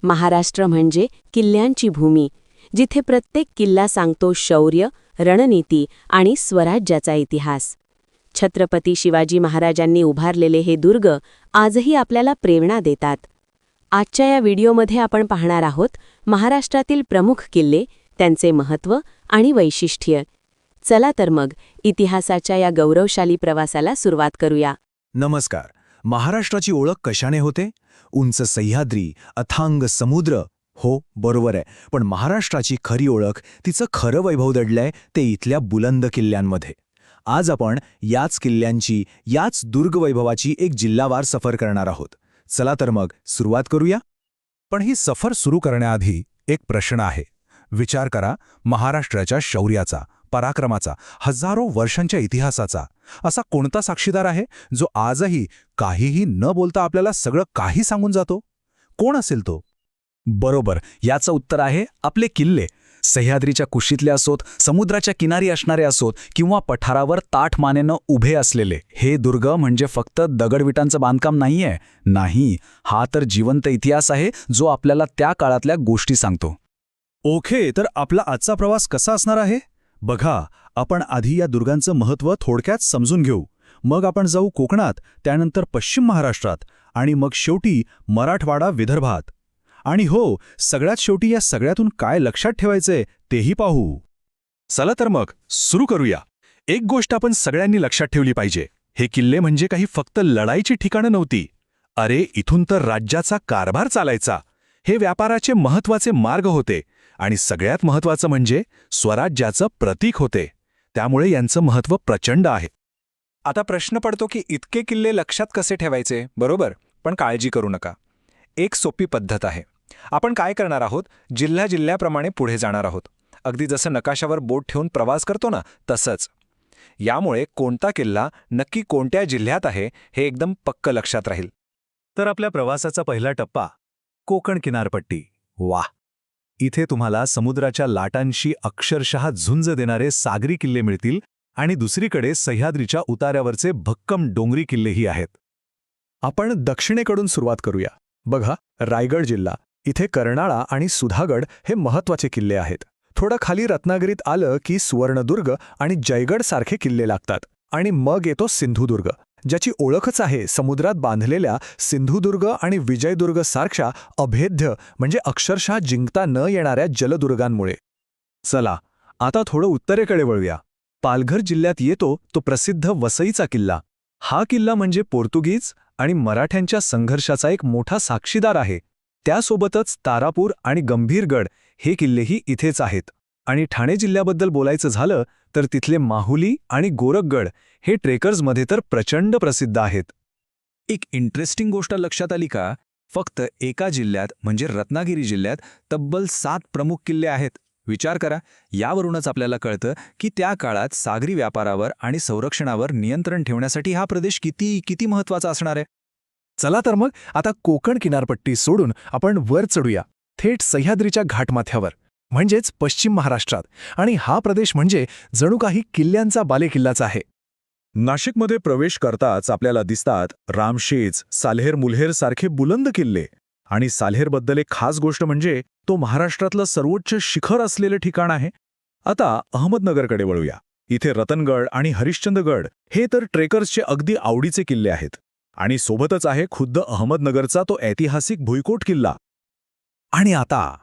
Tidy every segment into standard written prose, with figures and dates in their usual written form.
महाराष्ट्र म्हणजे किल्ल्यांची भूमी, जिथे प्रत्येक किल्ला सांगतो शौर्य, रणनीती आणि स्वराज्याचा इतिहास. छत्रपती शिवाजी महाराजांनी उभारलेले हे दुर्ग आजही आपल्याला प्रेरणा देतात. आजच्या या व्हिडिओमध्ये आपण पाहणार आहोत महाराष्ट्रातील प्रमुख किल्ले, त्यांचे महत्त्व आणि वैशिष्ट्य. चला तर मग इतिहासाच्या या गौरवशाली प्रवासाला सुरुवात करूया. नमस्कार. महाराष्ट्राची ओळख कशाने होते? उंच सह्याद्री, अथांग समुद्र. हो, बरोबर आहे. पण महाराष्ट्राची खरी ओळख, तिचं खरं वैभव दडलंय ते इथल्या बुलंद किल्ल्यांमध्ये. आज आपण याच किल्ल्यांची, याच दुर्गवैभवाची एक जिल्हावार सफर करणार आहोत. चला तर मग सुरुवात करूया. पण ही सफर सुरू करण्याआधी एक प्रश्न आहे. विचार करा, महाराष्ट्राच्या शौर्याचा, पराक्रमाचा, हजारो वर्षांच्या इतिहासाचा असा कोणता साक्षीदार आहे जो आजही काहीही न बोलता आपल्याला सगळं काही सांगून जातो? कोण असेल तो? बरोबर, याचं उत्तर आहे आपले किल्ले. सह्याद्रीच्या कुशीतले असोत, समुद्राच्या किनारी असणारे असोत किंवा पठारावर ताठ मानेनं उभे असलेले हे दुर्ग म्हणजे फक्त दगडविटांचं बांधकाम नाहीये. नाही, हा तर जिवंत इतिहास आहे जो आपल्याला त्या काळातल्या गोष्टी सांगतो. ओके, तर आपला आजचा प्रवास कसा असणार आहे? बघा, आपण आधी या दुर्गांचं महत्त्व थोडक्यात समजून घेऊ. मग आपण जाऊ कोकणात, त्यानंतर पश्चिम महाराष्ट्रात आणि मग शेवटी मराठवाडा, विदर्भात. आणि हो, सगळ्यात शेवटी या सगळ्यातून काय लक्षात ठेवायचंय तेही पाहू. चला तर मग सुरू करूया. एक गोष्ट आपण सगळ्यांनी लक्षात ठेवली पाहिजे. हे किल्ले म्हणजे काही फक्त लढाईची ठिकाणं नव्हती. अरे, इथून तर राज्याचा कारभार चालायचा. हे व्यापाराचे महत्त्वाचे मार्ग होते आणि सगळ्यात महत्त्वाचं म्हणजे स्वराज्याचं प्रतीक होते. त्यामुळे यांचं महत्त्व प्रचंड आहे. आता प्रश्न पडतो की इतके किल्ले लक्षात कसे ठेवायचे, बरोबर? पण काळजी करू नका. एक सोपी पद्धत आहे. आपण काय करणार आहोत, जिल्ह्याप्रमाणे पुढे जाणार आहोत. अगदी जसं नकाशावर बोट ठेवून प्रवास करतो ना, तसंच. यामुळे कोणता किल्ला नक्की कोणत्या जिल्ह्यात आहे हे एकदम पक्क लक्षात राहील. तर आपल्या प्रवासाचा पहिला टप्पा, कोकण किनारपट्टी. वाह! इथे तुम्हाला समुद्राच्या लाटांशी अक्षरशः झुंज देणारे सागरी किल्ले मिळतील आणि दुसरीकडे सह्याद्रीच्या उतार्यावरचे भक्कम डोंगरी किल्लेही आहेत. आपण दक्षिणेकडून सुरुवात करूया. बघा, रायगड जिल्हा, इथे कर्नाळा आणि सुधागड हे महत्त्वाचे किल्ले आहेत. थोडं खाली रत्नागिरीत आलं की सुवर्णदुर्ग आणि जयगड सारखे किल्ले लागतात. आणि मग येतो सिंधुदुर्ग, ज्याची ओळखच आहे समुद्रात बांधलेल्या सिंधुदुर्ग आणि विजयदुर्ग सारख्या अभेद्य म्हणजे अक्षरशः जिंकता न येणाऱ्या जलदुर्गांमुळे. चला, आता थोडं उत्तरेकडे वळूया. पालघर जिल्ह्यात येतो तो प्रसिद्ध वसईचा किल्ला. हा किल्ला म्हणजे पोर्तुगीज आणि मराठ्यांच्या संघर्षाचा एक मोठा साक्षीदार आहे. त्यासोबतच तारापूर आणि गंभीरगड हे किल्लेही इथेच आहेत. आणि ठाणे जिल्ह्याबद्दल बोलायचं झालं तर तिथले माहुली आणि गोरखगड हे ट्रेकर्समध्ये तर प्रचंड प्रसिद्ध आहेत. एक इंटरेस्टिंग गोष्ट लक्षात आली का? फक्त एका जिल्ह्यात म्हणजे रत्नागिरी जिल्ह्यात तब्बल 7 प्रमुख किल्ले आहेत. विचार करा, यावरूनच आपल्याला कळतं की त्या काळात सागरी व्यापारावर आणि संरक्षणावर नियंत्रण ठेवण्यासाठी हा प्रदेश किती महत्त्वाचा असणार आहे. चला तर मग आता कोकण किनारपट्टी सोडून आपण वर चढूया, थेट सह्याद्रीच्या घाटमाथ्यावर, म्हणजेच पश्चिम महाराष्ट्रात. आणि हा प्रदेश म्हणजे जणू काही किल्ल्यांचा बालेकिल्लाच आहे. नाशिकमध्ये प्रवेश करताच आपल्याला दिसतात रामशेज, साल्हेर मुल्हेर सारखे बुलंद किल्ले. आणि साल्हेरबद्दल एक खास गोष्ट म्हणजे तो महाराष्ट्रातलं सर्वोच्च शिखर असलेलं ठिकाण आहे. आता अहमदनगरकडे वळूया. इथे रतनगड आणि हरिश्चंद्रगड हे तर ट्रेकर्सचे अगदी आवडीचे किल्ले आहेत. आणि सोबतच आहे खुद्द अहमदनगरचा तो ऐतिहासिक भुईकोट किल्ला. आणि आता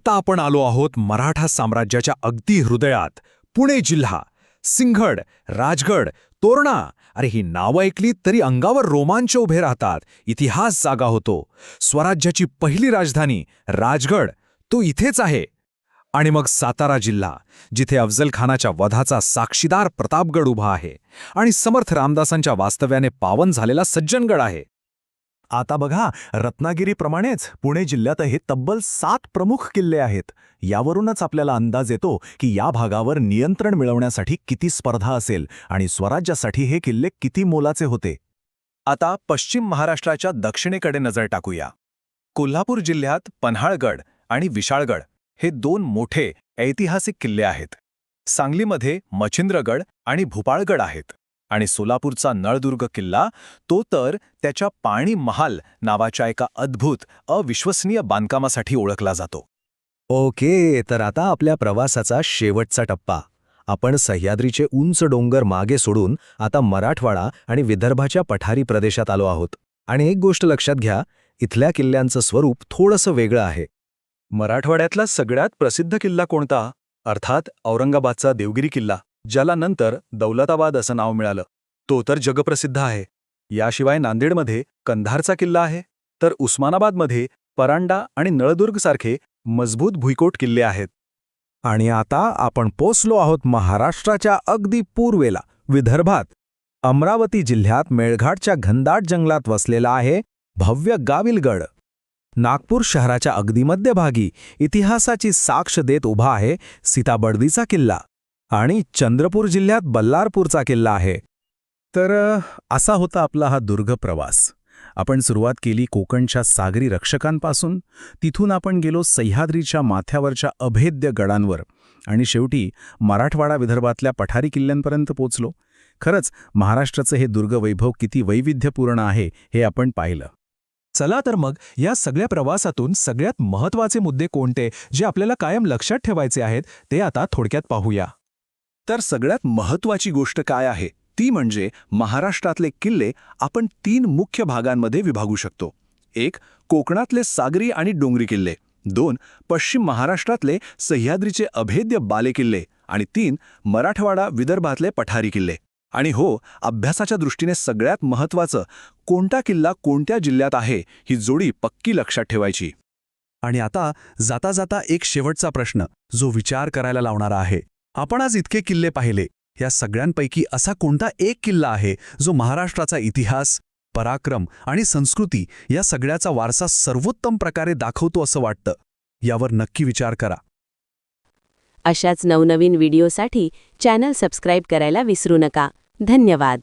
आपण आलो आहोत मराठा साम्राज्याच्या अगदी हृदयात. पुणे जिल्हा, सिंहगड, राजगड, तोरणा. अरे, ही नावं ऐकली तरी अंगावर रोमांच उभे राहतात. इतिहास जागा होतो. स्वराज्याची पहिली राजधानी राजगड तो इथेच आहे. आणि मग सातारा जिल्हा, जिथे अफजल खानाच्या वधाचा साक्षीदार प्रतापगड उभा आहे आणि समर्थ रामदासांच्या वास्तव्याने पावन झालेला सज्जनगड आहे. आता बघा, रत्नागिरीप्रमाणेच पुणे जिल्ह्यातही तब्बल 7 प्रमुख किल्ले आहेत. यावरूनच आपल्याला अंदाज येतो की या भागावर नियंत्रण मिळवण्यासाठी किती स्पर्धा असेल आणि स्वराज्यासाठी हे किल्ले किती मोलाचे होते. आता पश्चिम महाराष्ट्राच्या दक्षिणेकडे नजर टाकूया. कोल्हापूर जिल्ह्यात पन्हाळगड आणि विशाळगड हे 2 मोठे ऐतिहासिक किल्ले आहेत. सांगलीमध्ये मच्छिंद्रगड आणि भूपाळगड आहेत. आणि सोलापूरचा नळदुर्ग किल्ला तो तर त्याच्या पाणी महाल नावाच्या एका अद्भुत अविश्वसनीय बांधकामासाठी ओळखला जातो. ओके, तर आता आपल्या प्रवासाचा शेवटचा टप्पा. आपण सह्याद्रीचे उंच डोंगर मागे सोडून आता मराठवाडा आणि विदर्भाच्या पठारी प्रदेशात आलो आहोत. आणि एक गोष्ट लक्षात घ्या, इथल्या किल्ल्यांचं स्वरूप थोडंसं वेगळं आहे. मराठवाड्यातला सगळ्यात प्रसिद्ध किल्ला कोणता? अर्थात औरंगाबादचा देवगिरी किल्ला, ज्याला नंतर दौलताबाद असं नाव मिळालं. तो तर जगप्रसिद्ध आहे. याशिवाय नांदेडमध्ये कंधारचा किल्ला आहे, तर उस्मानाबादमध्ये परांडा आणि नळदुर्गसारखे मजबूत भुईकोट किल्ले आहेत. आणि आता आपण पोचलो आहोत महाराष्ट्राच्या अगदी पूर्वेला, विदर्भात. अमरावती जिल्ह्यात मेळघाटच्या घनदाट जंगलात वसलेला आहे भव्य गाविलगड. नागपूर शहराच्या अगदी मध्यभागी इतिहासाची साक्ष देत उभा आहे सीताबर्दीचा किल्ला. आणि चंद्रपूर जिल्ह्यात बल्लारपूरचा किल्ला आहे. तर असा होता आपला हा दुर्ग प्रवास. आपण सुरुवात केली कोकणच्या सागरी रक्षकांपासून, तिथून आपण गेलो सह्याद्रीच्या माथ्यावरच्या अभेद्य गडांवर आणि शेवटी मराठवाडा विदर्भातल्या पठारी किल्ल्यांपर्यंत पोचलो. खरंच महाराष्ट्राचं हे दुर्गवैभव किती वैविध्यपूर्ण आहे हे आपण पाहिलं. चला तर मग या सगळ्या प्रवासातून सगळ्यात महत्त्वाचे मुद्दे कोणते जे आपल्याला कायम लक्षात ठेवायचे आहेत ते आता थोडक्यात पाहूया. तर सगळ्यात महत्त्वाची गोष्ट काय आहे ती म्हणजे महाराष्ट्रातले किल्ले आपण 3 मुख्य भागांमध्ये विभागू शकतो. 1. कोकणातले सागरी आणि डोंगरी किल्ले. 2. पश्चिम महाराष्ट्रातले सह्याद्रीचे अभेद्य बालेकिल्ले. आणि 3. मराठवाडा विदर्भातले पठारी किल्ले. आणि हो, अभ्यासाच्या दृष्टीने सगळ्यात महत्त्वाचं, कोणता किल्ला कोणत्या जिल्ह्यात आहे ही जोडी पक्की लक्षात ठेवायची. आणि आता जाता जाता एक शेवटचा प्रश्न जो विचार करायला लावणारा आहे. आपण आज इतके किल्ले पाहिले, या सगळ्यांपैकी असा कोणता एक किल्ला आहे जो महाराष्ट्राचा इतिहास, पराक्रम आणि संस्कृती या सगळ्याचा वारसा सर्वोत्तम प्रकारे दाखवतो असं वाटतं? यावर नक्की विचार करा. अशाच नवनवीन व्हिडिओसाठी चॅनल सबस्क्राईब करायला विसरू नका. धन्यवाद.